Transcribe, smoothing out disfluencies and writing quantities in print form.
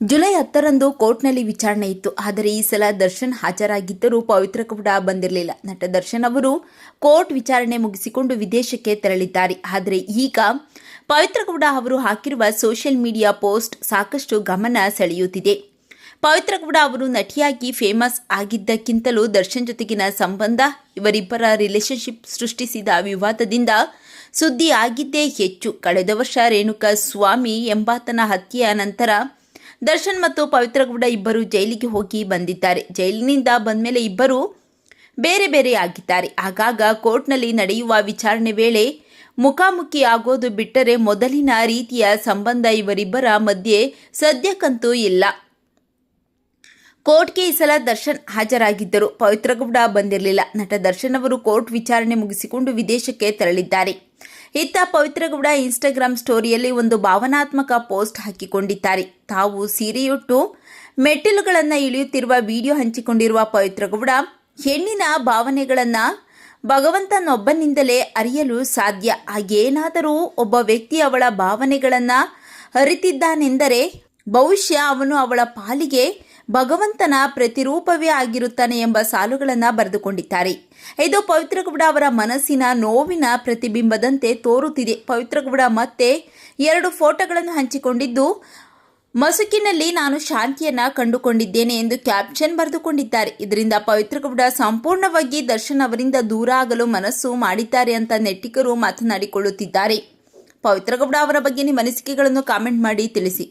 July 10ರಂದು ಕೋರ್ಟ್ನಲ್ಲಿ ವಿಚಾರಣೆ ಇತ್ತು. ಆದರೆ ಈ ಸಲ ದರ್ಶನ್ ಹಾಜರಾಗಿದ್ದರೂ ಪವಿತ್ರ ಗೌಡ ಬಂದಿರಲಿಲ್ಲ. ನಟ ದರ್ಶನ್ ಅವರು ಕೋರ್ಟ್ ವಿಚಾರಣೆ ಮುಗಿಸಿಕೊಂಡು ವಿದೇಶಕ್ಕೆ ತೆರಳಿದ್ದಾರೆ. ಆದರೆ ಈಗ ಪವಿತ್ರ ಗೌಡ ಅವರು ಹಾಕಿರುವ ಸೋಷಿಯಲ್ ಮೀಡಿಯಾ ಪೋಸ್ಟ್ ಸಾಕಷ್ಟು ಗಮನ ಸೆಳೆಯುತ್ತಿದೆ. ಪವಿತ್ರ ಗೌಡ ಅವರು ನಟಿಯಾಗಿ ಫೇಮಸ್ ಆಗಿದ್ದಕ್ಕಿಂತಲೂ ದರ್ಶನ್ ಜೊತೆಗಿನ ಸಂಬಂಧ, ಇವರಿಬ್ಬರ ರಿಲೇಶನ್ಶಿಪ್ ಸೃಷ್ಟಿಸಿದ ವಿವಾದದಿಂದ ಸುದ್ದಿ ಆಗಿದ್ದೇ ಹೆಚ್ಚು. ಕಳೆದ ವರ್ಷ ರೇಣುಕಾ ಸ್ವಾಮಿ ಎಂಬಾತನ ಹತ್ಯೆಯ ನಂತರ ದರ್ಶನ್ ಮತ್ತು ಪವಿತ್ರ ಗೌಡ ಇಬ್ಬರು ಜೈಲಿಗೆ ಹೋಗಿ ಬಂದಿದ್ದಾರೆ. ಜೈಲಿನಿಂದ ಬಂದಮೇಲೆ ಇಬ್ಬರು ಬೇರೆ ಬೇರೆ ಆಗಿದ್ದಾರೆ. ಆಗಾಗ ಕೋರ್ಟ್ನಲ್ಲಿ ನಡೆಯುವ ವಿಚಾರಣೆ ವೇಳೆ ಮುಖಾಮುಖಿ ಆಗೋದು ಬಿಟ್ಟರೆ ಮೊದಲಿನ ರೀತಿಯ ಸಂಬಂಧ ಇವರಿಬ್ಬರ ಮಧ್ಯೆ ಸದ್ಯಕ್ಕಂತೂ ಇಲ್ಲ. ಕೋರ್ಟ್ಗೆ ಈ ಸಲ ದರ್ಶನ್ ಹಾಜರಾಗಿದ್ದರು, ಪವಿತ್ರ ಗೌಡ ಬಂದಿರಲಿಲ್ಲ. ನಟ ದರ್ಶನ್ ಅವರು ಕೋರ್ಟ್ ವಿಚಾರಣೆ ಮುಗಿಸಿಕೊಂಡು ವಿದೇಶಕ್ಕೆ ತೆರಳಿದ್ದಾರೆ. ಇತ್ತ ಪವಿತ್ರ ಗೌಡ ಇನ್ಸ್ಟಾಗ್ರಾಮ್ ಸ್ಟೋರಿಯಲ್ಲಿ ಒಂದು ಭಾವನಾತ್ಮಕ ಪೋಸ್ಟ್ ಹಾಕಿಕೊಂಡಿದ್ದಾರೆ. ತಾವು ಸೀರೆಯುಟ್ಟು ಮೆಟ್ಟಿಲುಗಳನ್ನು ಇಳಿಯುತ್ತಿರುವ ವಿಡಿಯೋ ಹಂಚಿಕೊಂಡಿರುವ ಪವಿತ್ರ ಗೌಡ, ಹೆಣ್ಣಿನ ಭಾವನೆಗಳನ್ನು ಭಗವಂತನೊಬ್ಬನಿಂದಲೇ ಅರಿಯಲು ಸಾಧ್ಯ. ಹಾಗೇನಾದರೂ ಒಬ್ಬ ವ್ಯಕ್ತಿ ಅವಳ ಭಾವನೆಗಳನ್ನು ಅರಿತಿದ್ದಾನೆಂದರೆ ಬಹುಶಃ ಅವನು ಅವಳ ಪಾಲಿಗೆ ಭಗವಂತನ ಪ್ರತಿರೂಪವೇ ಆಗಿರುತ್ತಾನೆ ಎಂಬ ಸಾಲುಗಳನ್ನು ಬರೆದುಕೊಂಡಿದ್ದಾರೆ. ಇದು ಪವಿತ್ರ ಗೌಡ ಅವರ ಮನಸ್ಸಿನ ನೋವಿನ ಪ್ರತಿಬಿಂಬದಂತೆ ತೋರುತ್ತಿದೆ. ಪವಿತ್ರ ಗೌಡ ಮತ್ತೆ 2 ಫೋಟೋಗಳನ್ನು ಹಂಚಿಕೊಂಡಿದ್ದು, ಮಸುಕಿನಲ್ಲಿ ನಾನು ಶಾಂತಿಯನ್ನ ಕಂಡುಕೊಂಡಿದ್ದೇನೆ ಎಂದು ಕ್ಯಾಪ್ಷನ್ ಬರೆದುಕೊಂಡಿದ್ದಾರೆ. ಇದರಿಂದ ಪವಿತ್ರ ಗೌಡ ಸಂಪೂರ್ಣವಾಗಿ ದರ್ಶನ್ ಅವರಿಂದ ದೂರ ಆಗಲು ಮನಸ್ಸು ಮಾಡಿದ್ದಾರೆ ಅಂತ ನೆಟ್ಟಿಗರು ಮಾತನಾಡಿಕೊಳ್ಳುತ್ತಿದ್ದಾರೆ. ಪವಿತ್ರ ಗೌಡ ಅವರ ಬಗ್ಗೆ ನಿಮ್ಮ ಅನಿಸಿಕೆಗಳನ್ನು ಕಾಮೆಂಟ್ ಮಾಡಿ ತಿಳಿಸಿ.